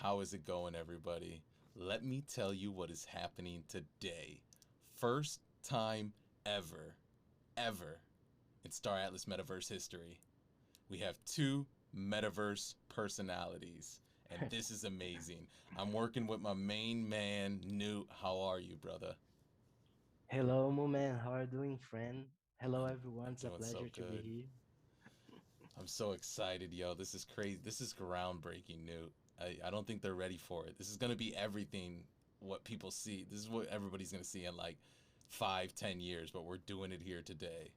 How is it going, everybody? Let me tell you what is happening today. First time ever, ever in Star Atlas Metaverse history. We have two Metaverse personalities, and this is amazing. I'm working with my main man, Noot. How are you, brother? Hello, Moment. How are you doing, friend? Hello, I'm, everyone. I'm It's a doing so pleasure to be good. here. I'm so excited, yo. This is crazy. This is groundbreaking, Newt. I don't think they're ready for it. This is gonna be everything what people see. This is what everybody's gonna see in like 5, 10 years, but we're doing it here today.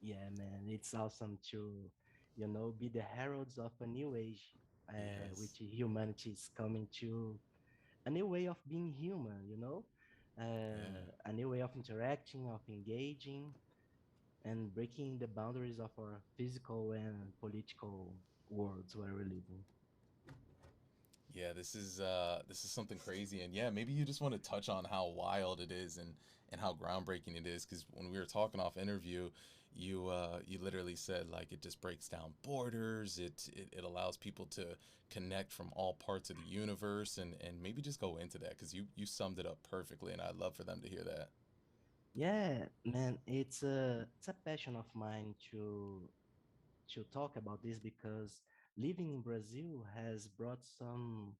Yeah, man. It's awesome to, be the heralds of a new age, Yes. which humanity is coming to a new way of being human, Yeah. a new way of interacting, of engaging, and breaking the boundaries of our physical and political worlds where we live in. Yeah, this is something crazy, and yeah, maybe you just want to touch on how wild it is and how groundbreaking it is, because when we were talking off interview, you literally said like it just breaks down borders, it allows people to connect from all parts of the universe, and maybe just go into that because you summed it up perfectly, and I'd love for them to hear that. Yeah, man. It's a passion of mine to talk about this because living in Brazil has brought some,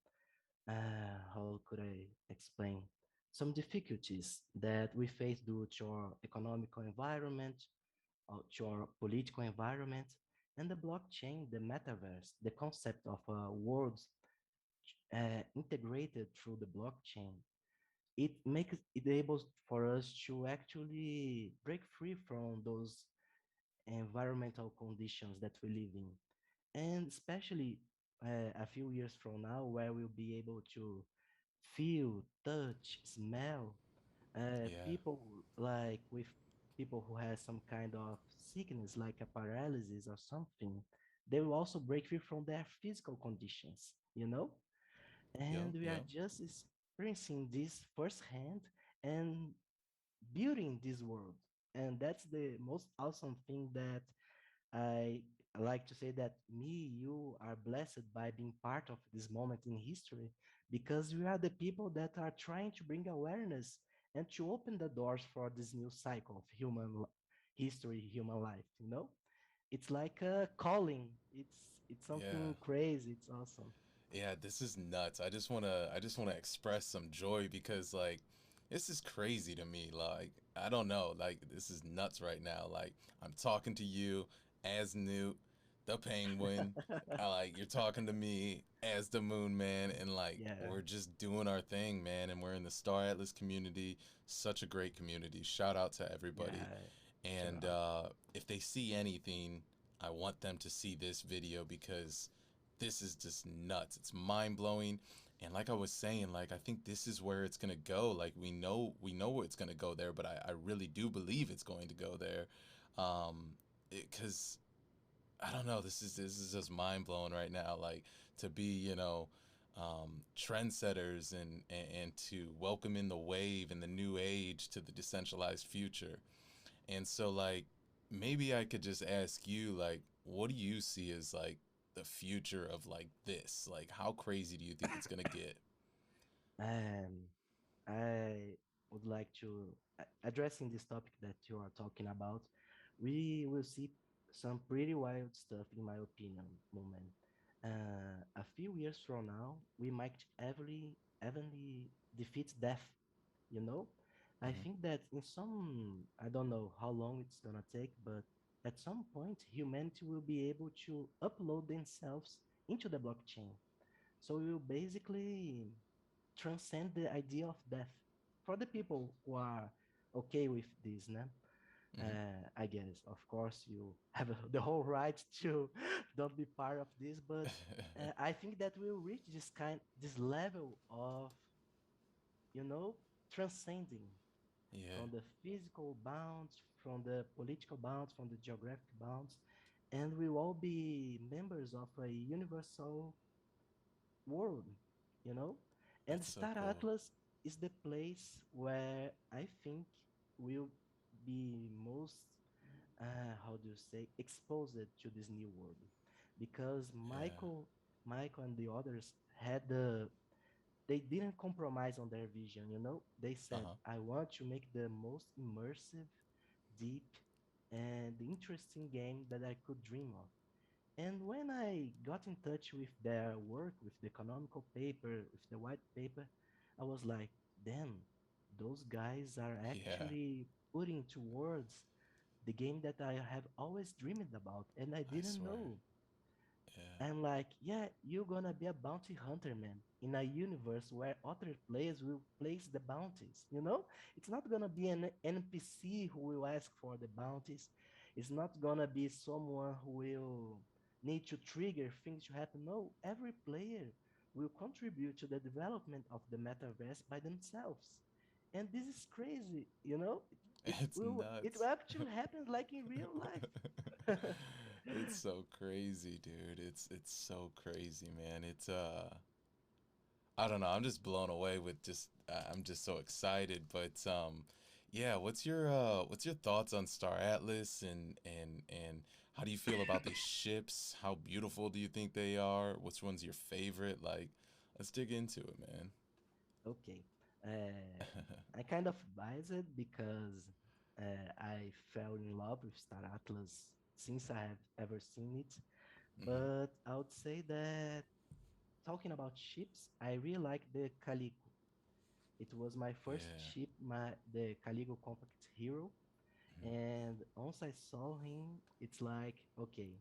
how could I explain, some difficulties that we face due to our economical environment, to our political environment, and the blockchain, the metaverse, the concept of a world integrated through the blockchain. It makes it able for us to actually break free from those environmental conditions that we live in, and especially a few years from now where we'll be able to feel, touch, smell Yeah, people, like with people who has some kind of sickness like a paralysis or something. They will also break free from their physical conditions, yep, and we are yep. just experiencing this firsthand and building this world. And that's the most awesome thing that I like to say, that you are blessed by being part of this moment in history, because we are the people that are trying to bring awareness and to open the doors for this new cycle of history, human life. It's like a calling. It's Yeah. something crazy. It's awesome. Yeah, this is nuts. I just wanna express some joy because like this is crazy to me. Like I don't know, like this is nuts right now. Like I'm talking to you as Newt, the Penguin. Like you're talking to me as the Moon Man, and like Yeah, we're just doing our thing, man. And we're in the Star Atlas community, such a great community. Shout out to everybody. yeah, shout And out. if they see anything, I want them to see this video because this is just nuts. It's mind blowing. And like I was saying, like I think this is where it's gonna go. Like we know it's gonna go there, but I really do believe it's going to go there. Because I don't know. This is just mind blowing right now. Like to be, trendsetters and to welcome in the wave and the new age to the decentralized future. And so like maybe I could just ask you like what do you see as like the future of like this? Like how crazy do you think it's going to get? Um, I would like to addressing this topic that you are talking about. We will see some pretty wild stuff, in my opinion, moment. A few years from now, we might evenly defeat death. You know, I Mhm. think that in some, I don't know how long it's gonna take, but at some point, humanity will be able to upload themselves into the blockchain. So we will basically transcend the idea of death for the people who are okay with this, né? Mhm. I guess, of course, you have the whole right to don't be part of this, but I think that we'll reach this level of, transcending Yeah, from the physical bounds, from the political bounds, from the geographic bounds, and we will all be members of a universal world, you know? And that's so Star cool. Atlas is the place where I think will be most, how do you say, exposed to this new world. Because Yeah. Michael and the others had they didn't compromise on their vision, you know? They Uh said, huh. I want to make the most immersive, deep, and interesting game that I could dream of. And when I got in touch with their work, with the economical paper, with the white paper, I was like, damn, those guys are Yeah, actually putting towards the game that I have always dreamed about, and I I didn't swear. know. Yeah. And like, yeah, you're gonna be a bounty hunter, man, in a universe where other players will place the bounties. You know, it's not gonna be an NPC who will ask for the bounties. It's not gonna be someone who will need to trigger things to happen. No, every player will contribute to the development of the metaverse by themselves. And this is crazy, you know? It's It will nuts. actually happen like in real life. It's so crazy, dude. It's so crazy, man. I don't know. I'm just blown away with just I'm just so excited. But yeah, what's your thoughts on Star Atlas and how do you feel about these ships? How beautiful do you think they are? Which one's your favorite? Like, let's dig into it, man. Okay. I kind of biased because I fell in love with Star Atlas since I have ever seen it. Hmm. But I would say that talking about ships, I really like the Calico. It was my first Yeah. ship, the Calico Compact Hero. Mhm. And once I saw him, it's like, okay,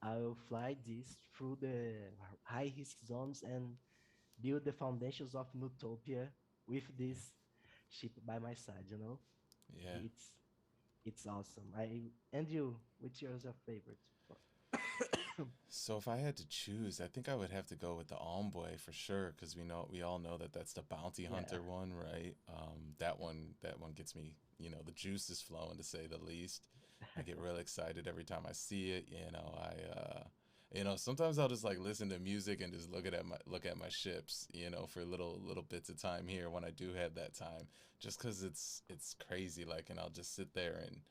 I will fly this through the high risk zones and build the foundations of Nutopia with Yeah. this ship by my side, you know? Yeah. It's it's awesome. I and you, which yours your favorite? So if I had to choose, I think I would have to go with the Envoy for sure, because we all know that that's the bounty Yeah. hunter one, right? That one gets me, the juice is flowing to say the least. I get real excited every time I see it. Sometimes I'll just like listen to music and just look at my ships, for little bits of time here when I do have that time, just because it's crazy, like, and I'll just sit there and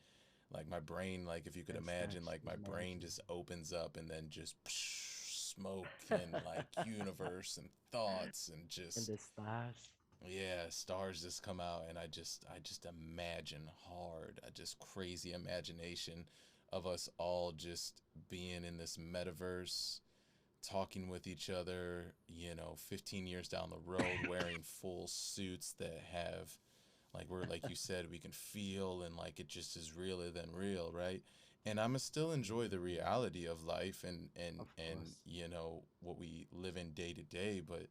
like my brain, like if you could And imagine, start like my brain imagining just opens up and then just smoke and like universe and thoughts and and just, the stars. yeah, stars just come out and I just imagine hard, a just crazy imagination of us all just being in this metaverse, talking with each other, 15 years down the road, wearing full suits that have, like, we're, like you said, we can feel and like it just is realer than real, right? And I'ma still enjoy the reality of life and Of and course. what we live in day to day, but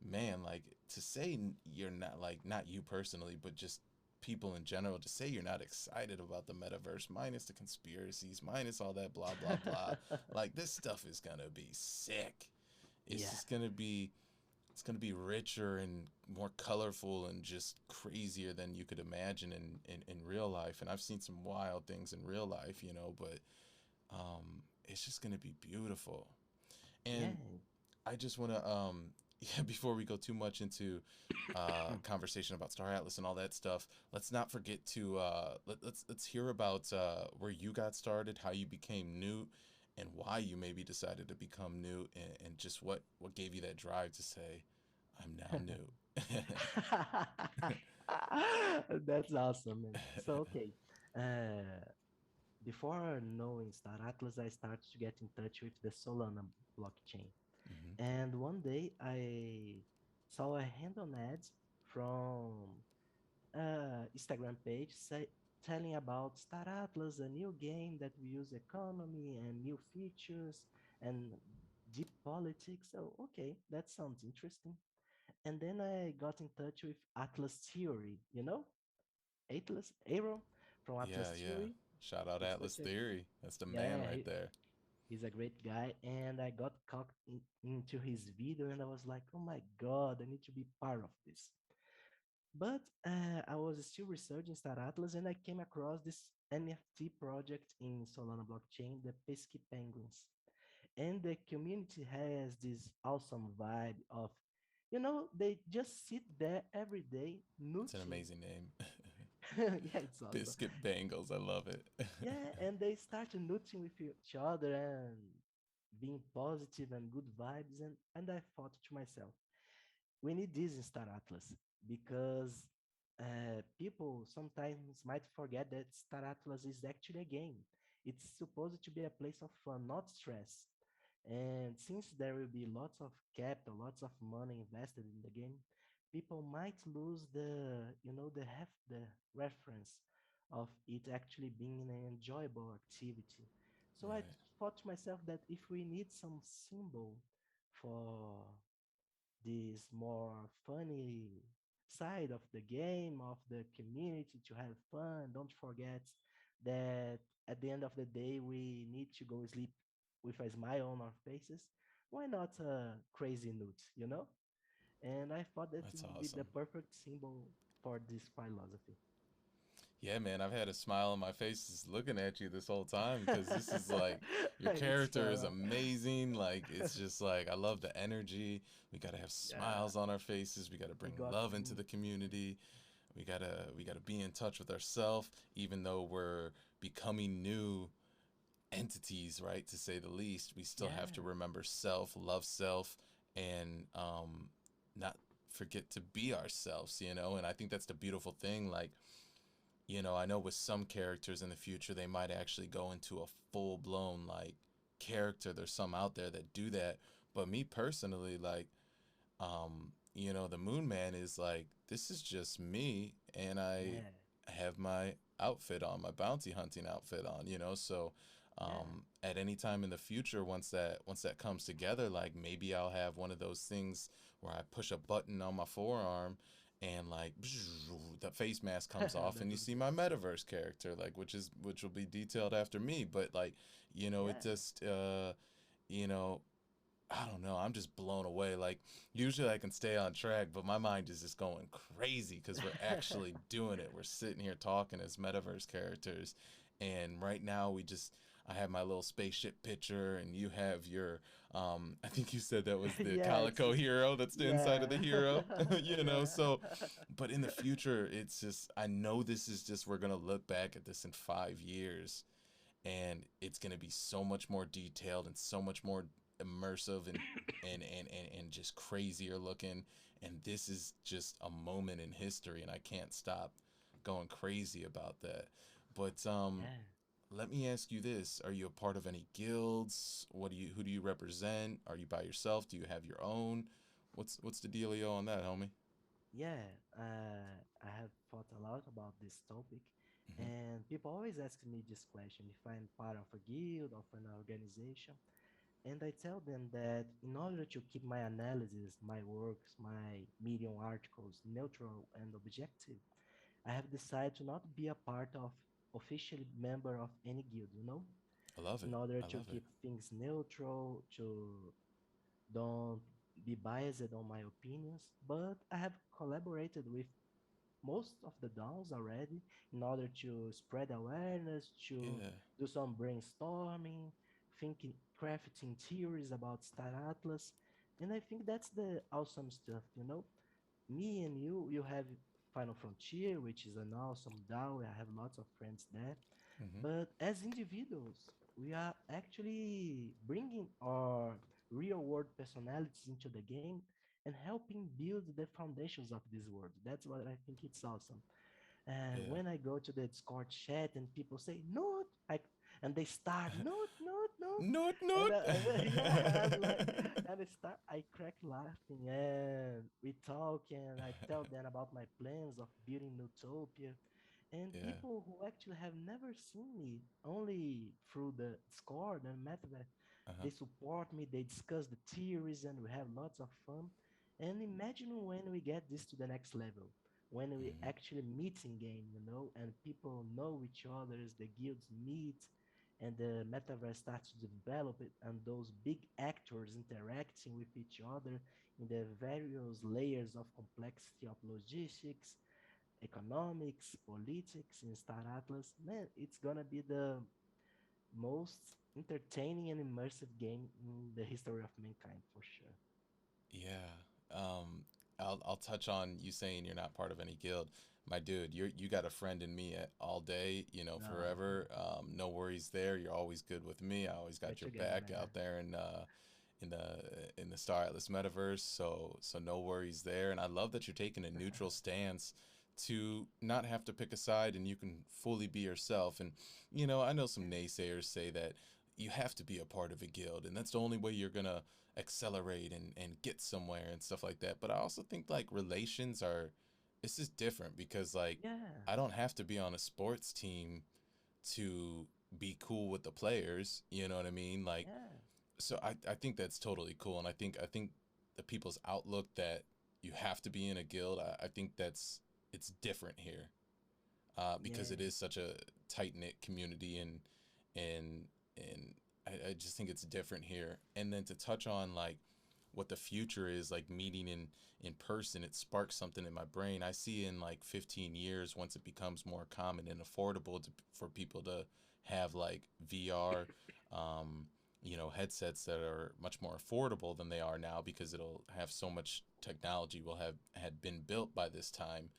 man, like, to say you're not, like, not you personally, but just people in general, to say you're not excited about the metaverse, minus the conspiracies, minus all that blah blah blah, like, this stuff is gonna be sick. It's Yeah. just gonna be, it's going to be richer and more colorful and just crazier than you could imagine in real life. And I've seen some wild things in real life, but it's just going to be beautiful. Yeah. And I just want to, yeah, before we go too much into conversation about Star Atlas and all that stuff, let's not forget to let's hear about where you got started, how you became Newt, and why you maybe decided to become Newt, and just what gave you that drive to say, I'm now Newt. That's awesome, man. So okay. Uh Before knowing Star Atlas, I started to get in touch with the Solana blockchain. Hmm. And one day I saw a hand-on ad from Instagram page telling about Star Atlas, a new game that we use economy and new features and deep politics. So, okay, that sounds interesting. And then I got in touch with Atlas Theory, you know, Atlas, Aaron from Atlas Yeah, yeah. Theory. Shout out It's Atlas such a, Theory. That's the man yeah, right there. he's a great guy. And I got caught into his video and I was like, oh my God, I need to be part of this. But I was still researching Star Atlas and I came across this NFT project in Solana blockchain, the Pesky Penguins. And the community has this awesome vibe of, they just sit there every day, It's an nooching. amazing name. Yeah, it's awesome. Biscuit Bangles. I love it. Yeah, and they start nooching with each other and being positive and good vibes. And I thought to myself, we need this in Star Atlas because people sometimes might forget that Star Atlas is actually a game. It's supposed to be a place of fun, not stress. And since there will be lots of capital, lots of money invested in the game, people might lose the reference of it actually being an enjoyable activity. So I Right. thought to myself that if we need some symbol for this more funny side of the game, of the community to have fun. Don't forget that at the end of the day, we need to go sleep with a smile on our faces. Why not a crazy Noot, you know? And I thought that That's would be the awesome. perfect symbol for this philosophy. Yeah, man, I've had a smile on my face just looking at you this whole time because this is like your It's character fun. is amazing. Like it's just like I love the energy. We gotta have Yeah, smiles on our faces. We gotta we bring got love into the community. We gotta be in touch with ourselves, even though we're becoming new entities, right? To say the least, we still have to yeah, remember self, love self, and not forget to be ourselves. And I think that's the beautiful thing. Like I know with some characters in the future, they might actually go into a full blown like character. There's some out there that do that. But me personally, like, the Moon Man is like, this is just me, and I yeah, have my outfit on, my bounty hunting outfit on. So, yeah. at any time in the future, once that comes together, like maybe I'll have one of those things where I push a button on my forearm and like the face mask comes off That and you would see be my awesome. metaverse character, like which will be detailed after me, but like it Yeah. just you know I don't know. I'm just blown away. Like usually I can stay on track, but my mind is just going crazy because we're actually doing it. We're sitting here talking as metaverse characters, and right now I have my little spaceship picture, and you have your I think you said that was the Yeah, calico hero. That's the inside of the yeah, hero. yeah, So but in the future, it's just I know this is just we're gonna look back at this in 5 years and it's going to be so much more detailed and so much more immersive and just crazier looking, and this is just a moment in history and I can't stop going crazy about that. But yeah, let me ask you this: are you a part of any guilds? Who do you represent? Are you by yourself? Do you have your own? What's the dealio on that, homie? yeah. I have thought a lot about this topic, Hmm. and people always ask me this question if I'm part of a guild, of an organization. And I tell them that in order to keep my analysis, my works, my Medium articles neutral and objective, I have decided to not be a part of officially member of any guild, I love in it. order I to love it. keep things neutral, to don't be biased on my opinions. But I have collaborated with most of the downs already in order to spread awareness, to Yeah. do some brainstorming, thinking, crafting theories about Star Atlas. And I think that's the awesome stuff. Me and you have Final Frontier, which is an awesome DAO. I have lots of friends there. Hmm. But as individuals, we are actually bringing our real world personalities into the game and helping build the foundations of this world. That's what I think it's awesome. And Yeah. when I go to the Discord chat and people say Noot, and they start Noot, Noot, Noot, Noot and noot. yeah, I'm like, and I crack laughing, and we talk, and I tell them about my plans of building Newtopia, and Yeah. people who actually have never seen me, only through the Discord and Metaverse, Uh-huh. they support me, they discuss the theories, and we have lots of fun. And imagine when we get this to the next level, when we Hmm. actually meet in game, and people know each other, the guilds meet, and the metaverse starts to develop it, and those big actors interacting with each other in the various layers of complexity of logistics, economics, politics in Star Atlas. Man, it's gonna be the most entertaining and immersive game in the history of mankind for sure. Yeah. I'll touch on you saying you're not part of any guild. My dude, you got a friend in me all day, No, forever. No worries there. You're always good with me. I always we're got your together, back man. out there in the in the Star Atlas metaverse. So no worries there. And I love that you're taking a neutral stance to not have to pick a side and you can fully be yourself. And I know some naysayers say that you have to be a part of a guild and that's the only way you're gonna accelerate and get somewhere and stuff like that. But I also think like relations are it's just different because like Yeah, I don't have to be on a sports team to be cool with the players, you know what I mean? Like yeah, so I think that's totally cool and I think the people's outlook that you have to be in a guild, I think that's it's different here. Because yeah, it is such a tight knit community and and I just think it's different here. And then to touch on like what the future is like meeting in person, it sparks something in my brain. I see in like 15 years once it becomes more common and affordable for people to have like VR um, headsets that are much more affordable than they are now because it'll have so much technology will have had been built by this time.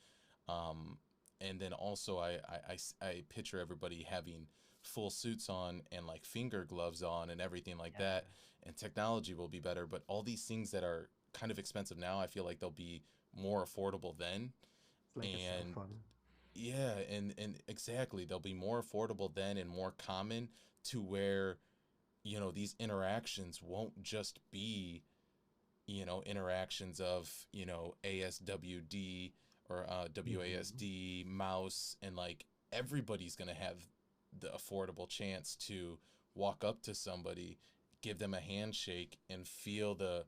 um, and then also I picture everybody having full suits on and like finger gloves on and everything like yeah. that. And technology will be better, but all these things that are kind of expensive now, I feel like they'll be more affordable then. It's like a cell And phone. yeah, and exactly, they'll be more affordable then and more common to where these interactions won't just be interactions of ASWD or Hmm. WASD mouse, and like everybody's gonna have the affordable chance to walk up to somebody, give them a handshake, and feel the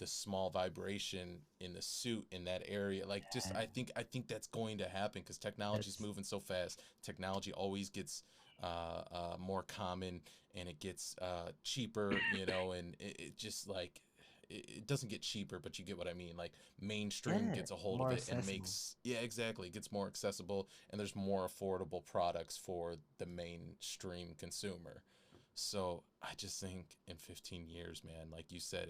small vibration in the suit in that area. Like, just Yeah, I think that's going to happen because technology's that's moving so fast. Technology always gets more common and it gets cheaper, and it just like it doesn't get cheaper, but you get what I mean. Like mainstream yeah, gets a hold of more it and accessible. makes yeah, exactly. It gets more accessible and there's more affordable products for the mainstream consumer. So I just think in 15 years, man, like you said,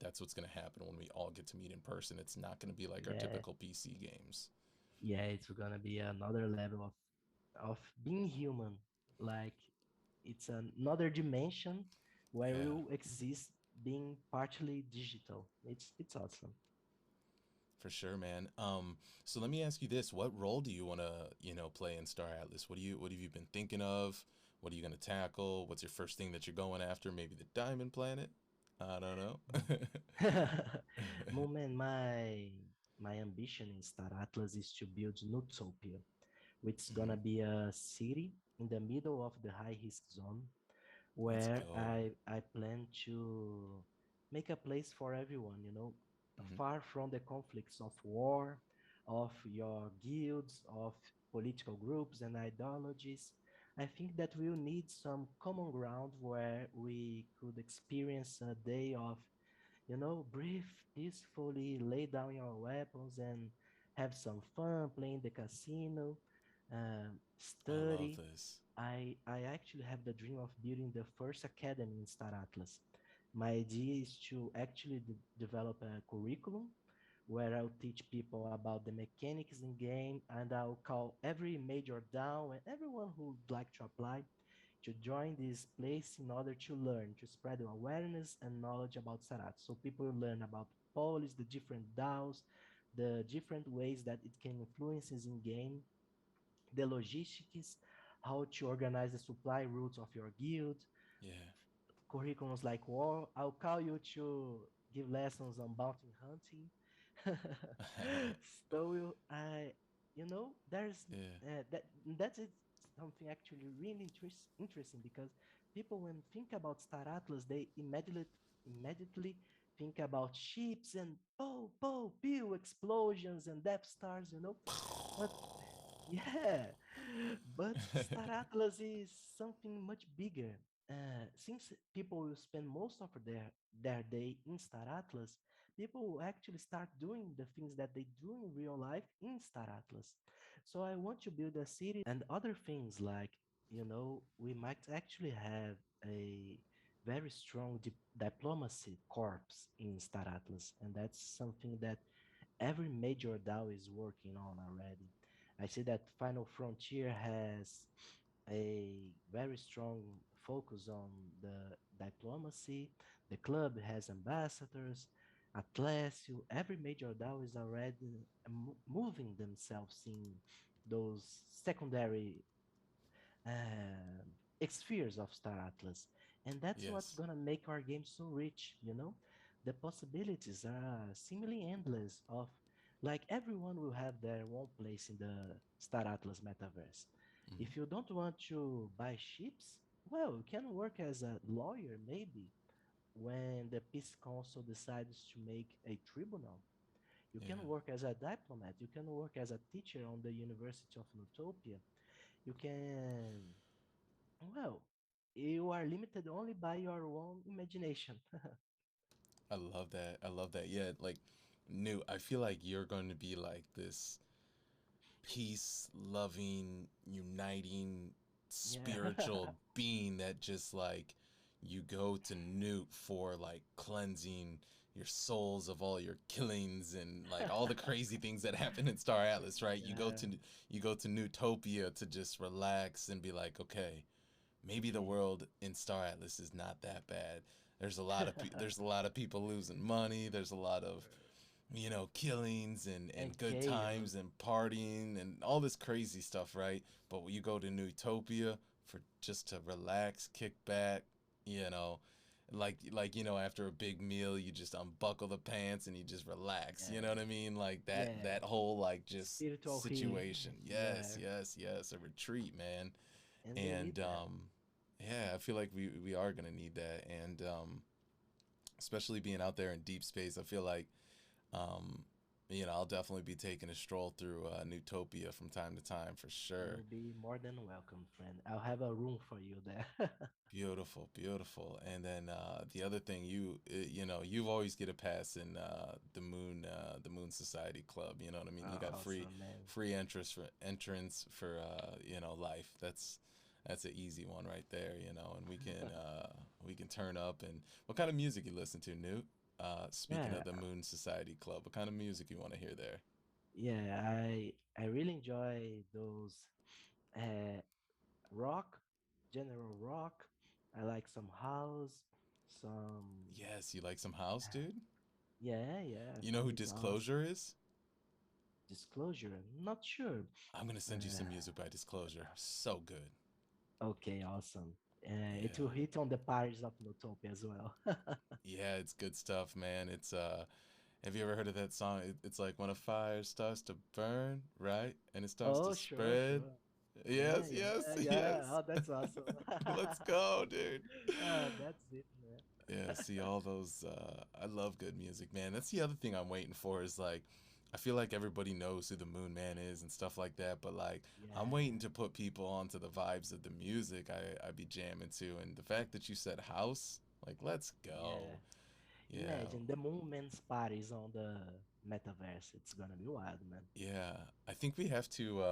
that's what's going to happen when we all get to meet in person. It's not going to be like our Yeah, typical PC games. yeah, it's gonna be another level of being human. Like it's another dimension where Yeah, you exist being partially digital. It's awesome. for sure, man. So let me ask you this: what role do you want to, play in Star Atlas? What have you been thinking of? What are you gonna tackle? What's your first thing that you're going after? Maybe the Diamond Planet? I don't know. Moment, my ambition in Star Atlas is to build Nootopia, which is Hmm. gonna be a city in the middle of the high risk zone Let's where go. I plan to make a place for everyone, Hmm. far from the conflicts of war, of your guilds, of political groups and ideologies. I think that we'll need some common ground where we could experience a day of, breathe peacefully, lay down your weapons and have some fun playing the casino, I love study. this. I actually have the dream of building the first academy in Star Atlas. My idea is to actually develop a curriculum where I'll teach people about the mechanics in game and I'll call every major down and everyone who would like to apply to join this place in order to learn, to spread awareness and knowledge about Sarat. So people learn about policy, the different DAOs, the different ways that it can influences in game, the logistics, how to organize the supply routes of your guild, Yeah. curriculums like war. I'll call you to give lessons on bounty hunting. So I, there's Yeah. that's it. Something actually really interesting because people when think about Star Atlas, they immediately think about ships and pew explosions and Death Stars, but yeah, but Star Atlas is something much bigger. Since people will spend most of their day in Star Atlas, people will actually start doing the things that they do in real life in Star Atlas. So I want to build a city and other things like, we might actually have a very strong diplomacy corps in Star Atlas, and that's something that every major DAO is working on already. I see that Final Frontier has a very strong focus on the diplomacy. The club has ambassadors. Atlassian, every major DAO is already moving themselves in those secondary uh, spheres of Star Atlas. And that's what's Yes. gonna make our game so rich, you know? The possibilities are seemingly endless of like everyone will have their own place in the Star Atlas metaverse. Hmm. If you don't want to buy ships, well, you can work as a lawyer maybe when the peace council decides to make a tribunal. You Yeah. can work as a diplomat, you can work as a teacher on the University of Nutopia. You can, well, you are limited only by your own imagination. I love that. I love that. Yeah, like New, I feel like you're going to be like this peace loving, uniting, Yeah. spiritual being that just like you go to Noot for like cleansing your souls of all your killings and like all the crazy things that happen in Star Atlas, right? Yeah. You go to Newtopia to just relax and be like, okay, maybe the Okay. world in Star Atlas is not that bad. There's a lot of people losing money. There's a lot of killings And and good chaos. times and partying and all this crazy stuff, right? But when you go to Newtopia for just to relax, kick back, you know, after a big meal, you just unbuckle the pants and you just relax. You know Yeah. what I mean? Like Yeah. that whole like just Spiritual healing. situation. Yeah. Yes, yes, yes. A retreat, man. And we need And that. yeah, I feel like we are gonna need that, and especially being out there in deep space, I feel like um, I'll definitely be taking a stroll through Newtopia from time to time for sure. You'll be more than welcome, friend. I'll have a room for you there. Beautiful, beautiful. And then the other thing, you've always get a pass in the Moon Society Club. You know what I mean? You got Awesome, man. free entrance for life. That's an easy one right there. And we can turn up. And what kind of music you listen to, Newt? Speaking Yeah, of the Moon Society Club, what kind of music you want to hear there? yeah. I really enjoy those uh, rock, general rock. I like some house, some Yes, you like some house, dude? yeah, yeah, You know some who bit house. Disclosure is? Disclosure, not sure. I'm gonna send you Uh, some music by Disclosure. So good. okay, awesome. It will Yeah. hit on the parties of Notopia as well. Yeah, it's good stuff, man. It's have you ever heard of that song? It's like when a fire starts to burn, right? And it starts to Oh, sure, spread. sure. Yeah, Yes, yes, yeah, yeah. yes. Oh, that's awesome. Let's go, dude. That's it, man. Yeah, see all those I love good music, man. That's the other thing I'm waiting for is like I feel like everybody knows who the Moon Man is and stuff like that, but like I'm waiting Yeah, to put people onto the vibes of the music I be jamming to, and the fact that you said house, like let's yeah. go. Yeah. Imagine the Moonman's parties on the metaverse. It's gonna be wild, man. Yeah. I think we have to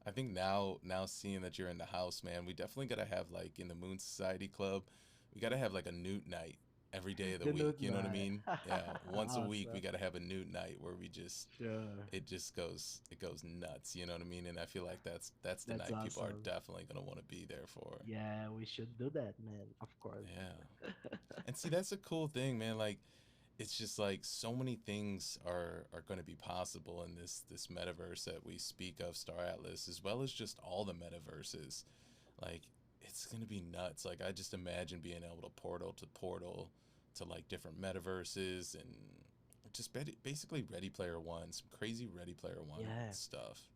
I think now seeing that you're in the house, man, we definitely got to have like in the Moon Society Club, we got to have like a Newt night every day of the The week. nude You know what I night. mean? Yeah, once a week we Awesome. got to have a Newt night where we just Sure. it goes nuts, you know what I mean? And I feel like that's the That's night people are awesome. definitely going to want to be there for. Yeah, we should do that, man. Of course. Yeah. And see, that's a cool thing, man. Like it's just like so many things are going to be possible in this metaverse that we speak of, Star Atlas, as well as just all the metaverses. Like it's going to be nuts. Like I just imagine being able to portal to like different metaverses and just basically Ready Player One, some crazy Ready Player One Yeah. stuff.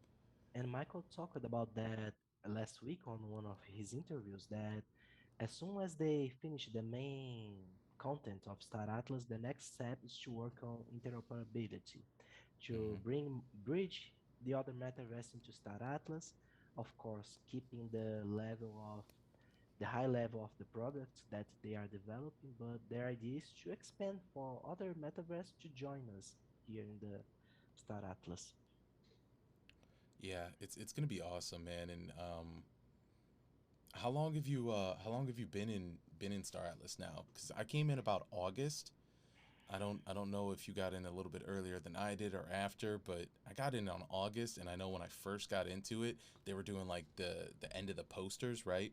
And Michael talked about that last week on one of his interviews that as soon as they finish the main content of Star Atlas, the next step is to work on interoperability, to Hmm. bridge the other metaverse into Star Atlas, of course, keeping the high level of the products that they are developing, but their idea is to expand for other metaverse to join us here in the Star Atlas. Yeah, it's gonna be awesome, man. And how long have you been in Star Atlas now? Because I came in about August, I don't know if you got in a little bit earlier than I did or after, but I got in on August, and I know when I first got into it, they were doing like the end of the posters, right?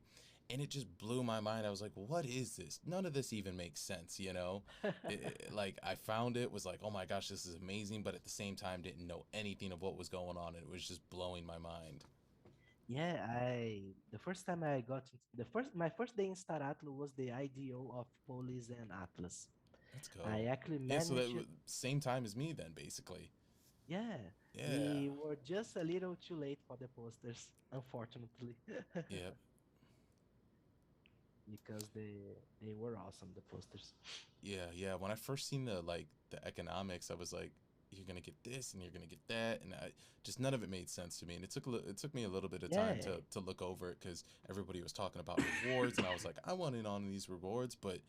And it just blew my mind. I was like, "What is this? None of this even makes sense," you know? Like I found it, was like, "Oh my gosh, this is amazing," but at the same time didn't know anything of what was going on, and it was just blowing my mind. Yeah, I the first time I got the first my first day in Star Atlas was the IDO of Polis and Atlas. Let's I go. actually Yeah, so that managed. same time as me then, basically. Yeah, Yeah. we were just a little too late for the posters, unfortunately, Yeah. because they were awesome, the posters. Yeah, yeah. When I first seen the economics, I was like, you're gonna get this and you're gonna get that, and I just none of it made sense to me. And it took me a little bit of time Yeah, to look over it because everybody was talking about rewards, and I was like, I want in on these rewards, but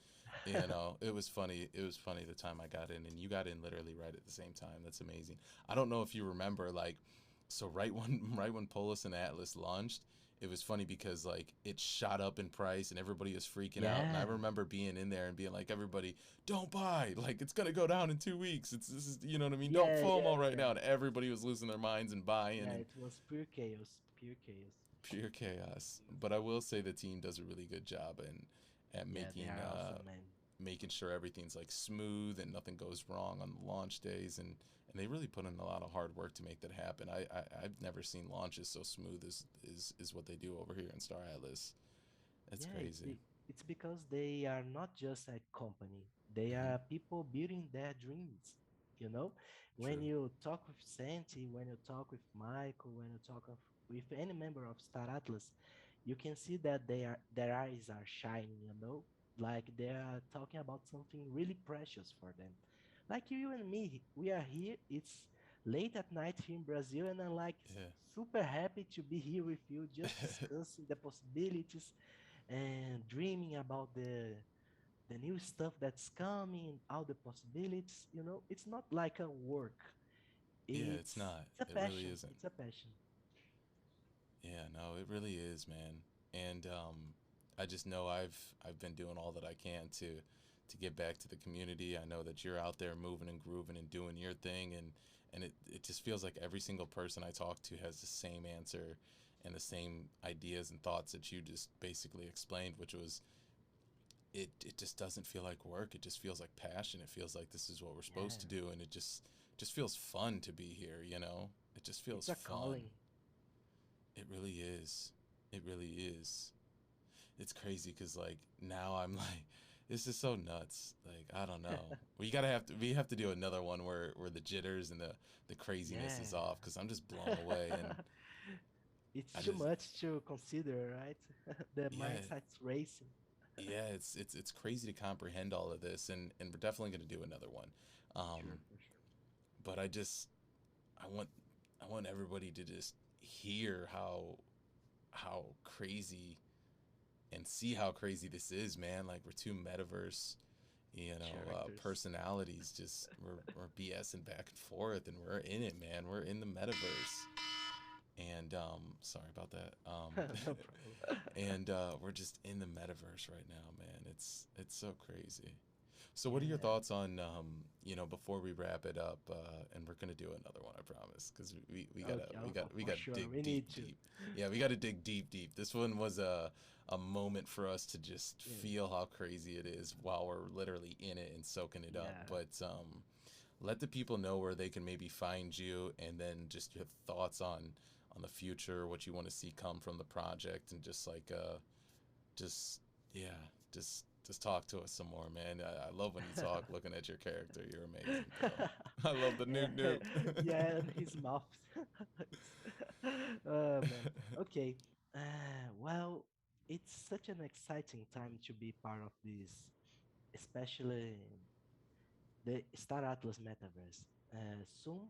you know, it was funny. It was funny the time I got in, and you got in literally right at the same time. That's amazing. I don't know if you remember, like, so right when right when Polis and Atlas launched, it was funny because like it shot up in price and everybody was freaking out, and I yeah, remember being in there and being like, everybody, don't buy, like it's gonna go down in 2 weeks, it's this is, you know what I mean, don't yeah, yeah, FOMO right yeah, now, and everybody was losing their minds and buying, yeah. and It was pure chaos, pure chaos. pure chaos. But I will say the team does a really good job at Yeah, they making are awesome, man. making sure everything's like smooth and nothing goes wrong on the launch days, and they really put in a lot of hard work to make that happen. I've never seen launches so smooth as what they do over here in Star Atlas. That's Yeah, crazy. it's because they are not just a company. They Hmm. are people building their dreams. You know, when True. you talk with Santi, when you talk with Michael, when you talk with any member of Star Atlas, you can see that their eyes are shining. You know, like they are talking about something really precious for them. Like you and me, we are here. It's late at night here in Brazil, and I'm like Yeah. super happy to be here with you, just discussing the possibilities and dreaming about the new stuff that's coming, all the possibilities. You know, it's not like a work. Yeah, it's not. It's a It really passion. isn't. It's a passion. Yeah, no, it really is, man. And I just know I've been doing all that I can to get back to the community. I know that you're out there moving and grooving and doing your thing, and it just feels like every single person I talk to has the same answer and the same ideas and thoughts that you just basically explained, which was it just doesn't feel like work. It just feels like passion. It feels like this is what we're supposed to Yeah, do, and it just feels fun to be here, you know? It just it's feels a fun. calling. It really is. It really is. It's crazy because like now I'm like, this is so nuts. Like I don't know. We have to do another one where the jitters and the craziness is off because I'm just blown away, and Yeah. It's I too just much to consider, right? The yeah, mindset's racing. yeah, it's crazy to comprehend all of this, and we're definitely gonna do another one. Sure, Um, for sure. but I want I want everybody to just hear how crazy and see how crazy this is, man. Like we're two metaverse, Characters. personalities. Just we're BSing back and forth, and we're in it, man. We're in the metaverse, and sorry about that. No problem. And we're just in the metaverse right now, man. It's so crazy. So, what are your Yeah. thoughts on, before we wrap it up, and we're gonna do another one, I promise, because Okay, we for gotta sure. dig We deep, need to. deep. Yeah, we gotta dig deep, deep. This one was a moment for us to just Yeah. feel how crazy it is while we're literally in it and soaking it up. Yeah. But let the people know where they can maybe find you, and then just your thoughts on the future, what you want to see come from the project, and just like just yeah, just talk to us some more, man. I love when you talk. Looking at your character, you're amazing, bro. I love the Yeah, Noot Noot. yeah, and his mouth. Man. Okay. Well, it's such an exciting time to be part of this, especially the Star Atlas Metaverse. Soon,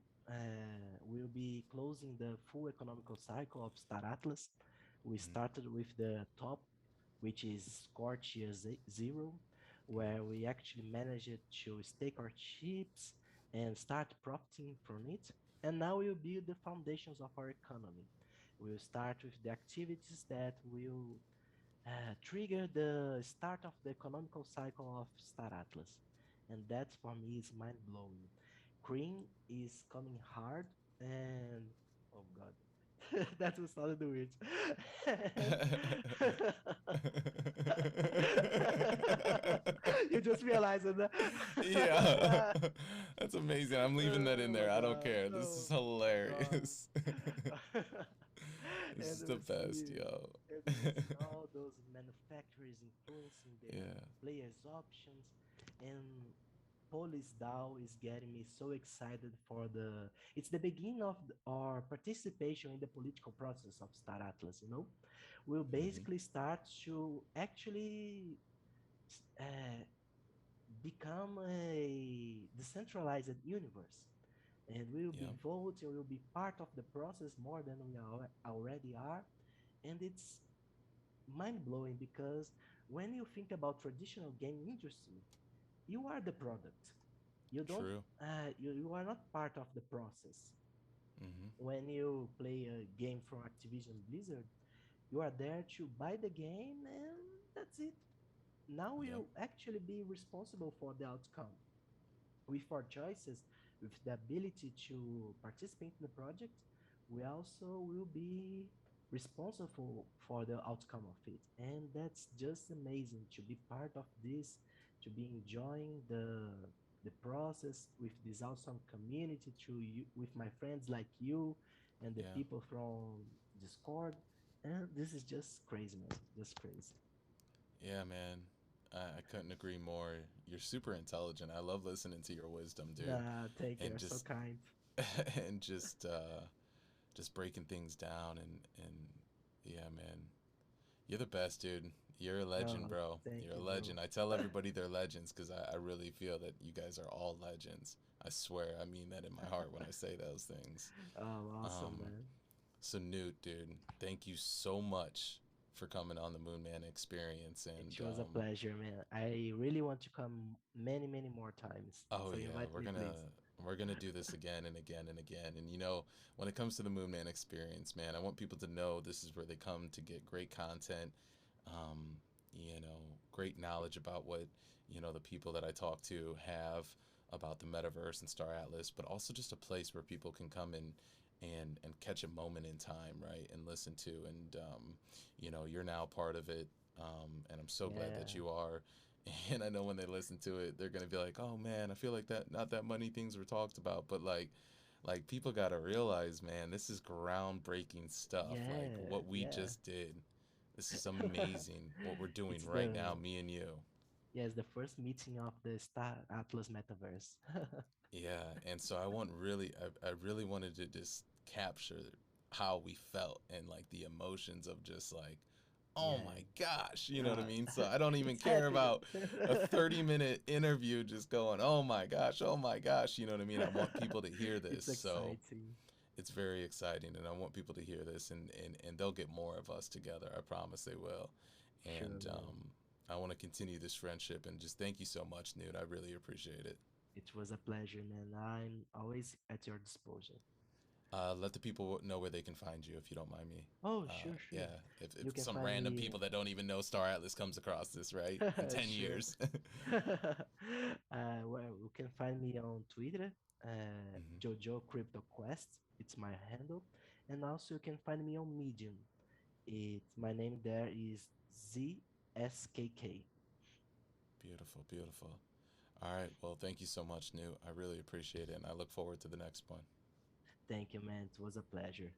we'll be closing the full economical cycle of Star Atlas. We Mhm, started with the top, which is Scorch Year Zero, mhm, where we actually managed to stake our chips and start profiting from it. And now we'll build the foundations of our economy. We'll start with the activities that will trigger the start of the economical cycle of Star Atlas. and that for me is mind blowing. Cream is coming hard, and oh god, that was solid weird. And you just realized it. Yeah, that's amazing. I'm leaving that in Oh my there. I don't god, care. This is no, of course. hilarious. This And is the best, yo. we see all those manufacturers influencing the Yeah, players' options, and Police DAO is getting me so excited for the. It's the beginning of our participation in the political process of Star Atlas. We'll hmm, basically start to actually uh, become a decentralized universe, and we'll be yeah, voting, we'll be part of the process more than we already are. And it's mind blowing because when you think about traditional game industry, you are the product. You don't true. you are not part of the process. Hmm, When you play a game from Activision Blizzard, you are there to buy the game and that's it. Now yep, you actually be responsible for the outcome. With our choices, with the ability to participate in the project, we also will be responsible for the outcome of it. And that's just amazing to be part of this, to be enjoying the process with this awesome community to you, with my friends like you and the yeah. people from Discord. And this is just crazy, man. Just crazy. Yeah, man. I couldn't agree more. You're super intelligent. I love listening to your wisdom, dude. Nah, thank you. And You're so just kind. and just breaking things down and yeah, man. You're the best, dude. You're a legend, Oh, bro. thank You're a you, bro. legend. I tell everybody they're legends because I really feel that you guys are all legends. I swear, I mean that in my heart when I say those things. Oh, awesome, Um, man. so Newt, dude, thank you so much for coming on the Moon Man Experience, It and was a pleasure, man. I really want to come many, many more times. oh So yeah, invite me, please. we're gonna do this again and again and again. And when it comes to the Moon Man Experience, man, I want people to know this is where they come to get great content, um, great knowledge about what the people that I talk to have about the metaverse and Star Atlas, but also just a place where people can come in and catch a moment in time, right, and listen to. And you're now part of it, and I'm so glad that Yeah, you are. And I know when they listen to it, they're gonna be like, "Oh man, I feel like that not that many things were talked about, but like people gotta realize, man, this is groundbreaking stuff. Like yeah, what we yeah. just did, this is amazing. What we're doing It's right the now, me and you. yeah, it's the first meeting of the Star Atlas Metaverse. Yeah, and so I really wanted to just capture how we felt and like the emotions of just like, oh Yeah, my gosh, you know what I uh, mean? So I don't even it's care happening. about a 30-minute interview just going, oh my gosh, you know what I mean? I want people to hear this. It's So exciting. it's very exciting and I want people to hear this and they'll get more of us together. I promise they will. Sure, And man. I want to continue this friendship and just thank you so much, Newt. I really appreciate it. It was a pleasure, man. I'm always at your disposal. Let the people know where they can find you if you don't mind me. Oh, sure, sure. Yeah, if You can some find random me. people that don't even know Star Atlas comes across this, right? In 10 Sure. years. Well, you can find me on Twitter, Hmm. Jojo Crypto Quest. It's my handle, and also you can find me on Medium. My name there is ZSKK. Beautiful, beautiful. All right. Well, thank you so much, Newt. I really appreciate it, and I look forward to the next one. Thank you, man. It was a pleasure.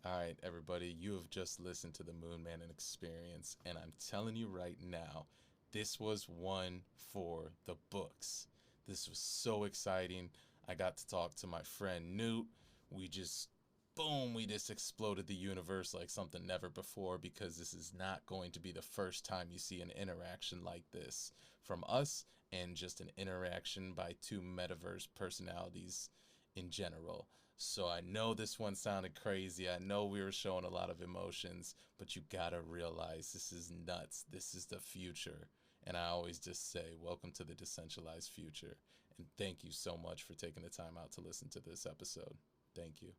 All right, everybody, you have just listened to the Moon Man and Experience, and I'm telling you right now, this was one for the books. This was so exciting. I got to talk to my friend Newt. We just, boom, we just exploded the universe like something never before because this is not going to be the first time you see an interaction like this from us and just an interaction by two metaverse personalities in general. So I know this one sounded crazy. I know we were showing a lot of emotions, but you gotta realize this is nuts. This is the future. And I always just say, welcome to the decentralized future. And thank you so much for taking the time out to listen to this episode. Thank you.